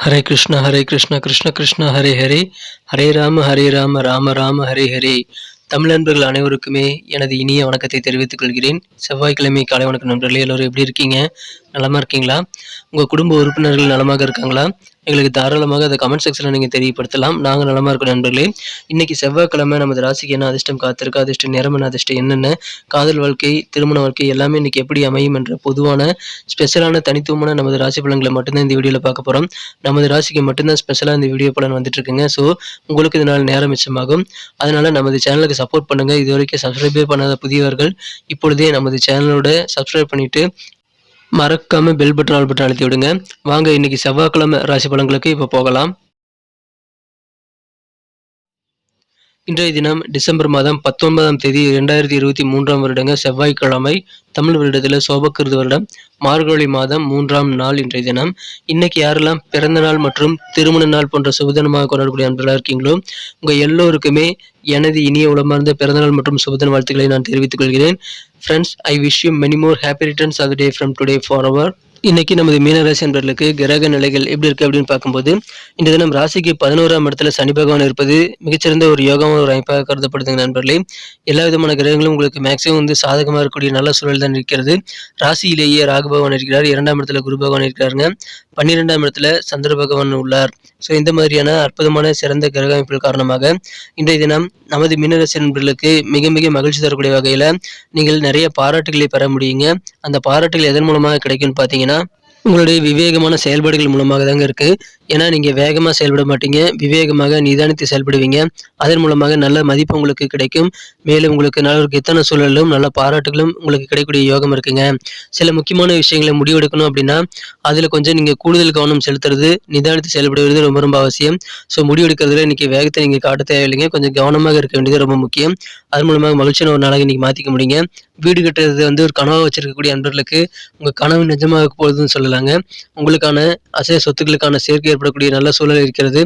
ஹரே கிருஷ்ணா கிருஷ்ண கிருஷ்ணா ஹரே ஹரே, ஹரே ராம ராம ராம ஹரே ஹரே. தமிழ் நண்பர்கள் அனைவருக்குமே எனது இனிய வணக்கத்தை தெரிவித்துக் கொள்கிறேன். செவ்வாய்க்கிழமை காலை வணக்கம் நண்பர்களே. எல்லோரும் எப்படி இருக்கீங்க? நலமா இருக்கீங்களா? உங்கள் குடும்ப உறுப்பினர்கள் நலமாக இருக்காங்களா? எங்களுக்கு தாராளமாக அதை கமெண்ட் செக்ஷனில் நீங்கள் தெரியப்படுத்தலாம். நாங்கள் நலமாக இருக்கோம் நண்பர்களே. இன்னைக்கு செவ்வாய்க்கிழமை நமது ராசிக்கு என்ன அதிர்ஷ்டம் காத்திருக்கு, அதிர்ஷ்ட நிறம் என்ன, அதிர்ஷ்டம் என்னென்ன, காதல் வாழ்க்கை, திருமண வாழ்க்கை எல்லாமே இன்னைக்கு எப்படி அமையும் என்ற பொதுவான ஸ்பெஷலான தனித்துவமான நமது ராசி பலன்களை மட்டும்தான் இந்த வீடியோவில் பார்க்க போகிறோம். நமது ராசிக்கு மட்டும்தான் ஸ்பெஷலாக இந்த வீடியோ பலன் வந்துட்டு இருக்குங்க. ஸோ உங்களுக்கு இதனால் நேரம் மிச்சமாகும். அதனால நமது சேனலுக்கு சப்போர்ட் பண்ணுங்க. இது வரைக்கும் சப்ஸ்கிரைபே பண்ணாத புதியவர்கள் இப்பொழுதே நமது சேனலோட சப்ஸ்கிரைப் பண்ணிட்டு மறக்காம பெல் பட்டன் ஆல் பட்டன் அழுத்தி விடுங்க. வாங்க இன்னைக்கு செவ்வாய்க்கிழமை ராசி பலன்களுக்கு இப்போ போகலாம். இன்றைய தினம் டிசம்பர் மாதம் 19ஆம் தேதி 2023ஆம் வருடங்க செவ்வாய்க்கிழமை. தமிழ் வருடத்தில் சோபக்கிருது வருடம் மார்கழி மாதம் 3ஆம் நாள் இன்றைய தினம். இன்னைக்கு யாரெல்லாம் பிறந்த நாள் மற்றும் திருமண நாள் போன்ற சுபதினமாக கொண்டாடக்கூடிய நண்பர்களாக இருக்கீங்களோ உங்க எல்லோருக்குமே எனது இனிய உளமார்ந்த பிறந்தநாள் மற்றும் சுபதின வாழ்த்துக்களை நான் தெரிவித்துக் கொள்கிறேன். Friends, I wish you many more happy returns of the day from today for our. இன்னைக்கு நமது மீனராசி நண்பர்களுக்கு கிரக நிலைகள் எப்படி இருக்கு அப்படின்னு பார்க்கும்போது, இந்த தினம் ராசிக்கு 11ஆம் இடத்துல சனி பகவான் இருப்பது மிகச்சிறந்த ஒரு யோகமான ஒரு அமைப்பாக கருதப்படுதுங்க நண்பர்களே. எல்லா விதமான கிரகங்களும் உங்களுக்கு மேக்சிமம் சாதகமாக இருக்கக்கூடிய நல்ல சூழல் தான் இருக்கிறது. ராசியிலேயே ராகு பகவான் இருக்கிறார், 2ஆம் இடத்துல குரு பகவான் இருக்கிறாருங்க, 12ஆம் இடத்துல சந்திர பகவான் உள்ளார். ஸோ இந்த மாதிரியான அற்புதமான சிறந்த கிரக அமைப்புகள் காரணமாக இன்றைய தினம் நமது மீனராசி நண்பர்களுக்கு மிக மிக மகிழ்ச்சி தரக்கூடிய வகையில் நீங்கள் நிறைய பாராட்டுகளை பெற முடியுங்க. அந்த பாராட்டுகள் எதன் மூலமாக கிடைக்கும்னு பார்த்தீங்கன்னா, உங்களுடைய விவேகமான செயல்பாடுகள் மூலமாக தாங்க இருக்கு. ஏன்னா நீங்க வேகமா செயல்பட மாட்டீங்க, விவேகமாக நிதானித்து செயல்படுவீங்க. அதன் மூலமாக நல்ல மதிப்பு உங்களுக்கு கிடைக்கும். மேலும் உங்களுக்கு நல்ல ஒரு கெத்தான சூழலும் நல்ல பாராட்டுகளும் உங்களுக்கு கிடைக்கக்கூடிய யோகம் இருக்குங்க. சில முக்கியமான விஷயங்களை முடிவெடுக்கணும் அப்படின்னா அதுல கொஞ்சம் நீங்க கூடுதல் கவனம் செலுத்துறது, நிதானித்து செயல்படுவது ரொம்ப ரொம்ப அவசியம். ஸோ முடிவெடுக்கிறதுல இன்னைக்கு வேகத்தை நீங்க காட்ட தேவையில்லைங்க, கொஞ்சம் கவனமாக இருக்க வேண்டியது ரொம்ப முக்கியம். அதன் மூலமாக மகிழ்ச்சியான ஒரு நாளாக இன்னைக்கு மாத்திக்க முடியுங்க. வீடு கட்டுறது ஒரு கனவா வச்சிருக்கக்கூடிய அன்பர்களுக்கு உங்க கனவு நிஜமாக போகுதுன்னு சொல்லலாங்க. உங்களுக்கான அசைய சொத்துக்களுக்கான சேர்க்கை ஏற்படக்கூடிய நல்ல சூழல் இருக்கிறது.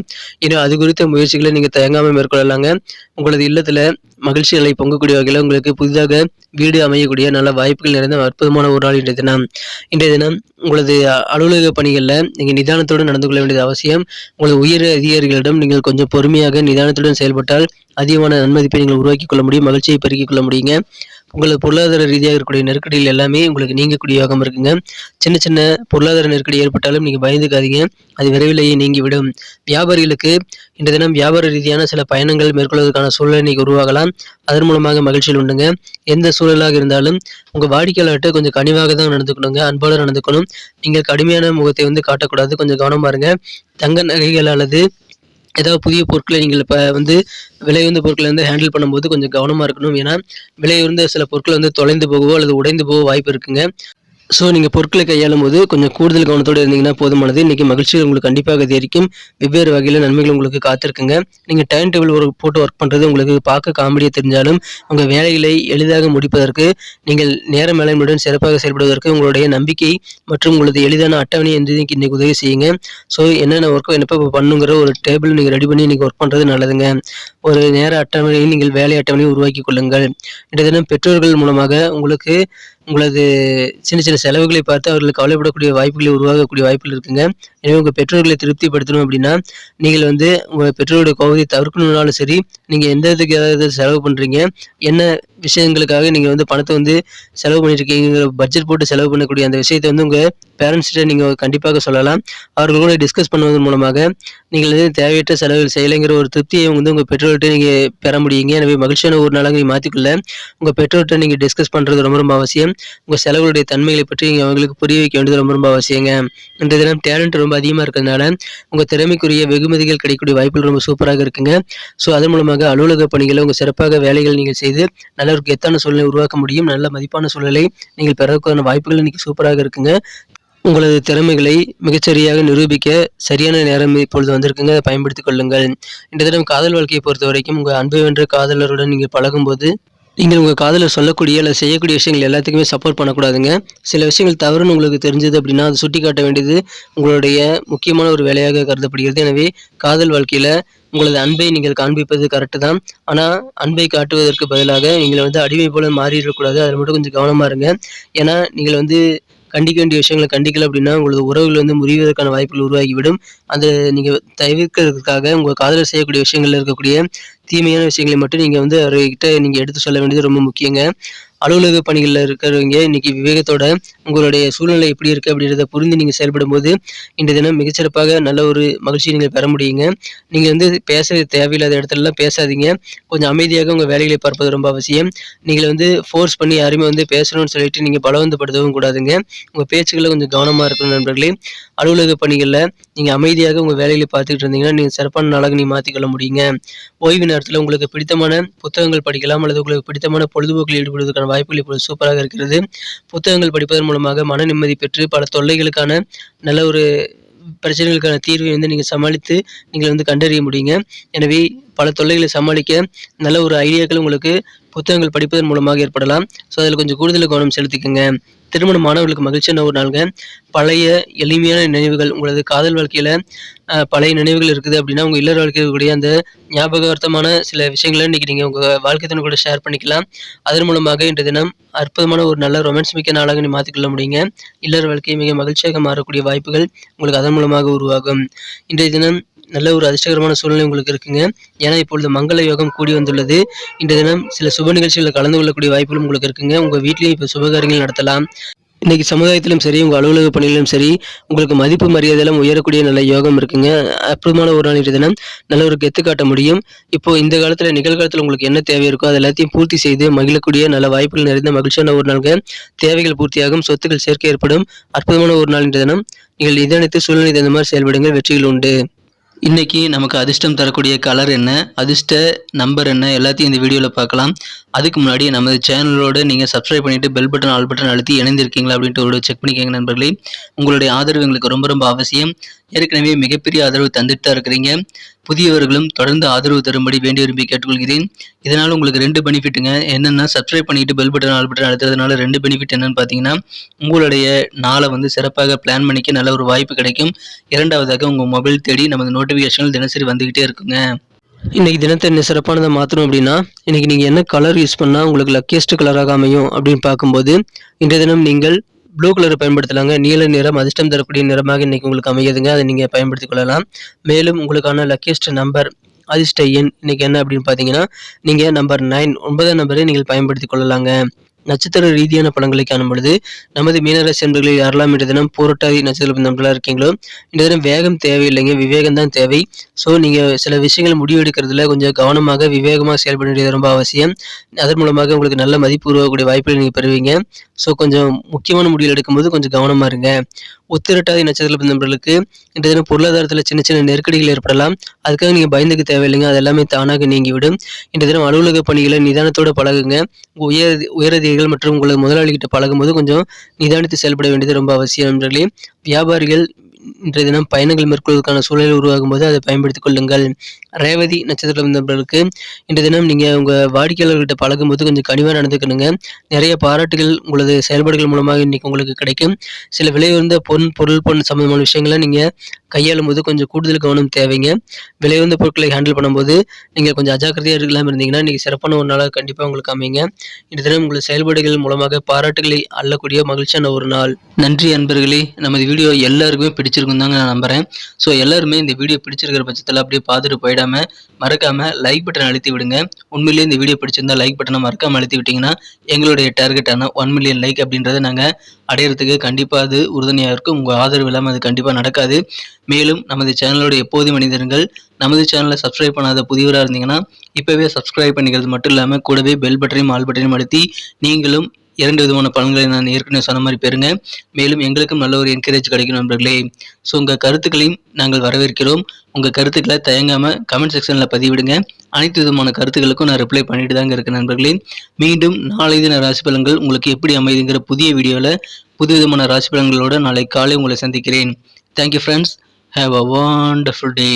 ஏன்னா அது குறித்த முயற்சிகளை நீங்க தயங்காம மேற்கொள்ளலாங்க. உங்களது இல்லத்துல மகிழ்ச்சி நிலை பொங்கக்கூடிய வகையில் உங்களுக்கு புதிதாக வீடு அமையக்கூடிய நல்ல வாய்ப்புகள் நிறைந்த அற்புதமான ஒரு நாள் இன்றைய தினம். இன்றைய தினம் உங்களது அலுவலக பணிகளில் நீங்கள் நிதானத்துடன் நடந்து கொள்ள வேண்டியது அவசியம். உங்களது உயர் அதிகாரிகளிடம் நீங்கள் கொஞ்சம் பொறுமையாக நிதானத்துடன் செயல்பட்டால் அதிகமான நன்மதிப்பை நீங்கள் உருவாக்கி கொள்ள முடியும், மகிழ்ச்சியை பெருக்கிக் கொள்ள முடியுங்க. உங்களது பொருளாதார ரீதியாக இருக்கக்கூடிய நெருக்கடிகள் எல்லாமே உங்களுக்கு நீங்கக்கூடிய யோகம் இருக்குங்க. சின்ன சின்ன பொருளாதார நெருக்கடி ஏற்பட்டாலும் நீங்கள் பயந்துக்காதீங்க, அது விரைவிலேயே நீங்கிவிடும். வியாபாரிகளுக்கு இந்த தினம் வியாபார ரீதியான சில பயணங்கள் மேற்கொள்வதற்கான சூழலை நீங்கள் உருவாகலாம். அதன் மூலமாக மகிழ்ச்சியில் உண்டுங்க. எந்த சூழலாக இருந்தாலும் உங்கள் வாடிக்கையாளர்கிட்ட கொஞ்சம் கனிவாக தான் நடந்துக்கணுங்க, அன்போடு நடந்துக்கணும். நீங்கள் கடுமையான முகத்தை காட்டக்கூடாது, கொஞ்சம் கவனமா இருங்க. தங்க நகைகள் அல்லது ஏதாவது புதிய பொருட்களை நீங்கள் இப்போ விலை உயர்ந்த பொருட்களை ஹேண்டில் பண்ணும்போது கொஞ்சம் கவனமாக இருக்கணும். ஏன்னா விலை உயர்ந்த சில பொருட்கள் தொலைந்து போகவோ அல்லது உடைந்து போக வாய்ப்பு இருக்குங்க. ஸோ நீங்கள் பொருட்களை கையாளும் போது கொஞ்சம் கூடுதல் கவனத்தோடு இருந்தீங்கன்னா போதுமானது. இன்றைக்கி மகிழ்ச்சி உங்களுக்கு கண்டிப்பாக அதிகரிக்கும். வெவ்வேறு வகையில் நன்மைகள் உங்களுக்கு காத்திருக்குங்க. நீங்கள் டைம் டேபிள் போட்டு ஒர்க் பண்ணுறது உங்களுக்கு பார்க்க காமெடியாக தெரிஞ்சாலும் உங்கள் வேலைகளை எளிதாக முடிப்பதற்கு, நீங்கள் நேர மேலாண்மையுடன் சிறப்பாக செயல்படுவதற்கு உங்களுடைய நம்பிக்கை மற்றும் உங்களது எளிதான அட்டவணை என்று இன்றைக்கி உதவி செய்யுங்க. ஸோ என்னென்ன ஒர்க்கோ என்னப்போ பண்ணுங்கிற ஒரு டேபிள் நீங்கள் ரெடி பண்ணி இன்றைக்கி ஒர்க் பண்ணுறது நல்லதுங்க. ஒரு நேர அட்டவணையை நீங்கள் வேலை அட்டவணையை உருவாக்கி கொள்ளுங்கள். இன்றைய தினம் பெற்றோர்கள் மூலமாக உங்களது சின்ன சின்ன செலவுகளை பார்த்து அவர்கள் கவலைப்படக்கூடிய வாய்ப்புகளை உருவாகக்கூடிய வாய்ப்புகள் இருக்குங்க. எனவே உங்கள் பெற்றோர்களை திருப்திப்படுத்தணும் அப்படின்னா நீங்கள் உங்கள் பெற்றோருடைய கோபத்தை தவிர்க்கணும்னாலும் சரி, நீங்கள் எந்த இதுக்கு ஏதாவது செலவு பண்ணுறீங்க, என்ன விஷயங்களுக்காக நீங்கள் பணத்தை செலவு பண்ணிட்டுருக்கீங்கிற பட்ஜெட் போட்டு செலவு பண்ணக்கூடிய அந்த விஷயத்தை உங்கள் பேரண்ட்ஸ்கிட்ட நீங்கள் கண்டிப்பாக சொல்லலாம். அவர்கள் கூட டிஸ்கஸ் பண்ணுவதன் மூலமாக நீங்கள் தேவையற்ற செலவுகள் செய்யலைங்கிற ஒரு திருப்தியை உங்கள் பெற்றோர்கிட்ட நீங்கள் பெற முடியுங்க. எனவே மகிழ்ச்சியான ஒரு நாளாக நீங்கள் மாற்றிக்கொள்ள உங்கள் பெற்றோர்கிட்ட நீங்கள் டிஸ்கஸ் பண்ணுறது ரொம்ப ரொம்ப அவசியம். உங்கள் செலவுகளுடைய தன்மைகளை பற்றி நீங்கள் அவங்களுக்கு புரிய வைக்க வேண்டியது ரொம்ப ரொம்ப அவசியங்க. இந்த தினம் டேலண்ட் ரொம்ப அதிகமாக இருக்கிறதுனால உங்கள் திறமைக்குரிய வெகுமதிகள் கிடைக்கக்கூடிய வாய்ப்புகள் ரொம்ப சூப்பராக இருக்குங்க. ஸோ அதன் மூலமாக அலுவலக பணிகளை உங்கள் சிறப்பாக வேலைகள் நீங்கள் செய்து நல்ல ஒரு கெத்தான சூழ்நிலை உருவாக்க முடியும். நல்ல மதிப்பான சூழலை நீங்கள் பெறக்கூடிய வாய்ப்புகள் இன்றைக்கி சூப்பராக இருக்குங்க. உங்களது திறமைகளை மிகச்சரியாக நிரூபிக்க சரியான நேரம் இப்பொழுது வந்திருக்குங்க, அதை பயன்படுத்திக் கொள்ளுங்கள். இந்த தினம் காதல் வாழ்க்கையை பொறுத்த வரைக்கும் உங்கள் அன்பை வென்ற காதலருடன் நீங்கள் பழகும்போது நீங்கள் உங்கள் காதலர் சொல்லக்கூடிய அல்லது செய்யக்கூடிய விஷயங்கள் எல்லாத்துக்குமே சப்போர்ட் பண்ணக்கூடாதுங்க. சில விஷயங்கள் தவறுன்னு உங்களுக்கு தெரிஞ்சது அப்படின்னா அது சுட்டி காட்ட வேண்டியது உங்களுடைய முக்கியமான ஒரு வேலையாக கருதப்படுகிறது. எனவே காதல் வாழ்க்கையில் உங்களது அன்பை நீங்கள் காண்பிப்பது கரெக்டு தான். ஆனால் அன்பை காட்டுவதற்கு பதிலாக நீங்கள் அடிமை போல மாறிடக்கூடாது. அதில் மட்டும் கொஞ்சம் கவனமாக இருங்க. ஏன்னா நீங்கள் கண்டிக்க வேண்டிய விஷயங்கள கண்டிக்கல அப்படின்னா, உங்களது உறவுகள் வந்து முறிவதற்கான வாய்ப்புகள் உருவாகிவிடும். அந்த நீங்க தவிர்க்கிறதுக்காக உங்க காதலர் செய்யக்கூடிய விஷயங்கள்ல இருக்கக்கூடிய தீமையான விஷயங்களை மட்டும் நீங்க வந்து அவர்கிட்ட நீங்க எடுத்து சொல்ல வேண்டியது ரொம்ப முக்கியங்க. அலுவலக பணிகள்ல இருக்கிறவங்க இன்னைக்கு விவேகத்தோட உங்களுடைய சூழ்நிலை எப்படி இருக்கு அப்படின்றத புரிந்து நீங்க செயல்படும்போது, இன்றைய தினம் மிகச்சிறப்பாக நல்ல ஒரு மகிழ்ச்சிய நீங்க பெற முடியுங்க. நீங்க வந்து பேச தேவையில்லாத இடத்துலலாம் பேசாதீங்க. கொஞ்சம் அமைதியாக உங்க வேலைகளை பார்ப்பது ரொம்ப அவசியம். நீங்க வந்து ஃபோர்ஸ் பண்ணி யாரையுமே வந்து பேசணும்னு சொல்லிட்டு நீங்க பலவந்தப்படுத்தவும் கூடாதுங்க. உங்க பேச்சுக்கள்ல கொஞ்சம் கவனமா இருக்கணும் நண்பர்களே. அலுவலக பணிகள்ல நீங்க அமைதியாக உங்க வேலைகளை பார்த்துக்கிட்டு இருந்தீங்கன்னா, நீங்க சிறப்பான நாளாக நீங்க மாத்திக்கொள்ள முடியுங்க. ஓய்வு நேரத்தில உங்களுக்கு பிடித்தமான புத்தகங்கள் படிக்கலாம் அல்லது உங்களுக்கு பிடித்தமான பொழுதுபோக்கில் ஈடுபடுவதற்கான வாய்ப்புகள் இப்பொழுது சூப்பராக இருக்கிறது. புத்தகங்கள் படிப்பதன் மூலமாக மன நிம்மதி பெற்று பல தொல்லைகளுக்கான நல்ல ஒரு பிரச்சனைகளுக்கான தீர்வை வந்து நீங்க சமாளித்து நீங்க வந்து கண்டறிய முடியுங்க. எனவே பல தொல்லைகளை சமாளிக்க நல்ல ஒரு ஐடியாக்கள் உங்களுக்கு புத்தகங்கள் படிப்பதன் மூலமாக ஏற்படலாம். ஸோ அதில கொஞ்சம் கூடுதல் கவனம் செலுத்திக்கங்க. திருமணமானவர்களுக்கு மகிழ்ச்சியான ஒரு நாளுங்க. பழைய எளிமையான நினைவுகள் உங்களது காதல் வாழ்க்கையில பழைய நினைவுகள் இருக்குது அப்படின்னா, உங்க இல்லற வாழ்க்கையில இருக்கக்கூடிய அந்த ஞாபகார்த்தமான சில விஷயங்கள இன்னைக்கு நீங்க உங்க வாழ்க்கை துணை கூட ஷேர் பண்ணிக்கலாம். அதன் மூலமாக இன்றைய தினம் அற்புதமான ஒரு நல்ல ரொமான்ஸ் மிக்க நாளாக நீ மாத்திக்கொள்ள முடியுங்க. இல்லற வாழ்க்கை மிக மகிழ்ச்சியாக மாறக்கூடிய வாய்ப்புகள் உங்களுக்கு அதன் மூலமாக உருவாகும். இன்றைய தினம் நல்ல ஒரு அதிர்ஷ்டகரமான சூழ்நிலை உங்களுக்கு இருக்குங்க. ஏன்னா இப்பொழுது மங்கள யோகம் கூடி வந்துள்ளது. இன்றைய தினம் சில சுப நிகழ்ச்சிகள்ல கலந்து கொள்ளக்கூடிய வாய்ப்புகளும் உங்களுக்கு இருக்குங்க. உங்க வீட்லயும் இப்ப சுபகாரியங்கள் நடத்தலாம். இன்னைக்கு சமுதாயத்திலும் சரி, உங்க அலுவலக பணியிலும் சரி, உங்களுக்கு மதிப்பு மரியாதைலாம் உயரக்கூடிய நல்ல யோகம் இருக்குங்க. அற்புதமான ஒரு நாள் இன்றைய தினம். நல்ல ஒரு கெத்து காட்ட முடியும். இப்போ இந்த காலத்துல நிகழ்காலத்துல உங்களுக்கு என்ன தேவை இருக்கோ, அது எல்லாத்தையும் பூர்த்தி செய்து மகிழக்கூடிய நல்ல வாய்ப்புகள் நிறைந்த மகிழ்ச்சியான ஒரு நாளுங்க. தேவைகள் பூர்த்தியாகும், சொத்துக்கள் சேர்க்கை ஏற்படும். அற்புதமான ஒரு நாள் இன்றைய தினம். நீங்கள் நிதானித்து சூழ்நிலை தகுந்த மாரி செயல்படுங்கள். வெற்றிகள் உண்டு. இன்னைக்கு நமக்கு அதிர்ஷ்டம் தரக்கூடிய கலர் என்ன, அதிர்ஷ்ட நம்பர் என்ன எல்லாத்தையும் இந்த வீடியோல பார்க்கலாம். அதுக்கு முன்னாடி நமது சேனலோட நீங்க சப்ஸ்கிரைப் பண்ணிட்டு பெல் பட்டன், ஆல் பட்டன் அழுத்தி இணைந்திருக்கீங்களா அப்படின்ட்டு ஒரு செக் பண்ணிக்கங்க நண்பர்களே. உங்களுடைய ஆதரவு எங்களுக்கு ரொம்ப ரொம்ப அவசியம். ஏற்கனவே மிகப்பெரிய ஆதரவு தந்துட்டு தான் இருக்கிறீங்க. புதியவர்களும் தொடர்ந்து ஆதரவு தரும்படி வேண்டி விரும்பி கேட்டுக்கொள்கிறேன். இதனால உங்களுக்கு 2 பெனிஃபிட்டுங்க. என்னன்னா சப்ஸ்கிரைப் பண்ணிட்டு பெல் பட்டன், ஆல் பட்டன் அழுத்துறதுனால 2 பெனிஃபிட் என்னன்னு பார்த்தீங்கன்னா, உங்களுடைய நாளை வந்து சிறப்பாக பிளான் பண்ணிக்க நல்ல ஒரு வாய்ப்பு கிடைக்கும். இரண்டாவதாக உங்க மொபைல் தேடி நமது நோட்டிஃபிகேஷன்கள் தினசரி வந்துகிட்டே இருக்குங்க. இன்னைக்கு தினத்தை என்ன சிறப்பானதை மாற்றணும் அப்படின்னா, இன்னைக்கு நீங்க என்ன கலர் யூஸ் பண்ணா உங்களுக்கு லக்கியஸ்ட் கலராக அமையும் அப்படின்னு பார்க்கும்போது, இன்றைய தினம் நீங்கள் ப்ளூ கலர் பயன்படுத்தலாங்க. நீல நிறம் அதிர்ஷ்டம் தரக்கூடிய நிறமாக இன்னைக்கு உங்களுக்கு அமையுதுங்க. அதை நீங்க பயன்படுத்திக் கொள்ளலாம். மேலும் உங்களுக்கான லக்கியஸ்ட் நம்பர் அதிர்ஷ்ட எண் இன்னைக்கு என்ன அப்படின்னு பார்த்தீங்கன்னா, நீங்க நம்பர் 9 9ஆம் நம்பரை நீங்கள் பயன்படுத்திக் கொள்ளலாங்க. நட்சத்திர ரீதியான பலன்களை காணும் பொழுது நமது மீனராசி அன்பர்களில் யாரெல்லாம் இன்றைய தினம் பூரட்டாதி நட்சத்திர நண்பர்களாக இருக்கீங்களோ, இன்றைய தினம் வேகம் தேவையில்லைங்க, விவேகம் தான் தேவை. ஸோ நீங்க சில விஷயங்கள் முடிவெடுக்கிறதுல கொஞ்சம் கவனமாக விவேகமாக செயல்பட வேண்டியது ரொம்ப அவசியம். அதன் மூலமாக உங்களுக்கு நல்ல மதிப்பு உருவாகக்கூடிய வாய்ப்புகளை நீங்க பெறுவீங்க. ஸோ கொஞ்சம் முக்கியமான முடிவுகள் எடுக்கும்போது கொஞ்சம் கவனமா இருங்க. உத்திரட்டாதி நட்சத்திர நண்பர்களுக்கு இன்றைய தினம் பொருளாதாரத்தில் சின்ன சின்ன நெருக்கடிகள் ஏற்படலாம். அதுக்காக நீங்க பயந்துக்க தேவையில்லைங்க. அது எல்லாமே தானாக நீங்கிவிடும். இன்றைய தினம் அலுவலக பணிகளை நிதானத்தோட பழகுங்க. உயரதிகாரிகள் மற்றும் உங்களது முதலாளிகிட்ட பழகும்போது கொஞ்சம் நிதானித்து செயல்பட வேண்டியது ரொம்ப அவசியம் நண்பர்களே. வியாபாரிகள் இன்றைய தினம் பயணங்கள் மேற்கொள்வதற்கான சூழல் உருவாகும் போது அதை பயன்படுத்திக் கொள்ளுங்கள். ரேவதி நட்சத்திரம் நண்பர்களுக்கு இன்றைய தினம் நீங்க உங்க வாடிக்கையாளர்கிட்ட பழகும்போது கொஞ்சம் கனிவாக நடந்துக்கணுங்க. நிறைய பாராட்டுகள் உங்களது செயல்பாடுகள் மூலமாக இன்னைக்கு உங்களுக்கு கிடைக்கும். சில விலை உயர்ந்த பொருள் சம்பந்தமான விஷயங்களை நீங்க கையாளும் போது கொஞ்சம் கூடுதல் கவனம் தேவைங்க. விலை உயர்ந்த பொருட்களை ஹேண்டில் பண்ணும்போது நீங்க கொஞ்சம் அஜாக்கிரதையா இல்லாமல் இருந்தீங்கன்னா இன்னைக்கு சிறப்பான ஒரு நாளாக கண்டிப்பா உங்களுக்கு அமைங்க. இன்றைய தினம் உங்களது செயல்பாடுகள் மூலமாக பாராட்டுகளை அள்ளக்கூடிய மகிழ்ச்சியான ஒரு நாள். நன்றி அன்பர்களே. நமது வீடியோ எல்லாருக்குமே பிடிச்சிருக்கும் தாங்க நான் நம்புறேன். ஸோ எல்லாருமே இந்த வீடியோ பிடிச்சிருக்கிற பட்சத்தில் அப்படியே பார்த்துட்டு போயிடாம மறக்காம லைக் பட்டன் அழுத்தி விடுங்க. உண்மையிலேயே இந்த வீடியோ பிடிச்சிருந்தா லைக் பட்டனை மறக்காம அழுத்தி விட்டீங்கன்னா எங்களுடைய டார்கெட்டான 1 மில்லியன் லைக் அப்படின்றத நாங்கள் அடையிறதுக்கு கண்டிப்பாக அது உறுதுணையாக இருக்கும். உங்கள் ஆதரவு இல்லாமல் அது கண்டிப்பாக நடக்காது. மேலும் நமது சேனலோட எப்போதும் மனிதர்கள் நமது சேனலை சப்ஸ்கிரைப் பண்ணாத புதியவராக இருந்தீங்கன்னா இப்போவே சப்ஸ்கிரைப் பண்ணிக்கிறது மட்டும் இல்லாமல் கூடவே பெல் பட்டனையும் ஆல் பட்டனையும் அழுத்தி நீங்களும் 2 விதமான பலன்களை நான் ஏற்கனவே சொன்ன மாதிரி பெறுங்க. மேலும் எங்களுக்கும் நல்ல ஒரு என்கரேஜ் கிடைக்கும் நண்பர்களே. ஸோ உங்கள் கருத்துக்களையும் நாங்கள் வரவேற்கிறோம். உங்கள் கருத்துக்களை தயங்காமல் கமெண்ட் செக்ஷனில் பதிவிடுங்க. அனைத்து விதமான கருத்துக்களுக்கும் நான் ரிப்ளை பண்ணிட்டு தாங்க இருக்கேன் நண்பர்களே. மீண்டும் நாளை தின ராசி பலன்கள் உங்களுக்கு எப்படி அமைதுங்கிற புதிய வீடியோவில் புது விதமான ராசி பலன்களோட நாளை காலை உங்களை சந்திக்கிறேன். Thank you friends. Have a wonderful day.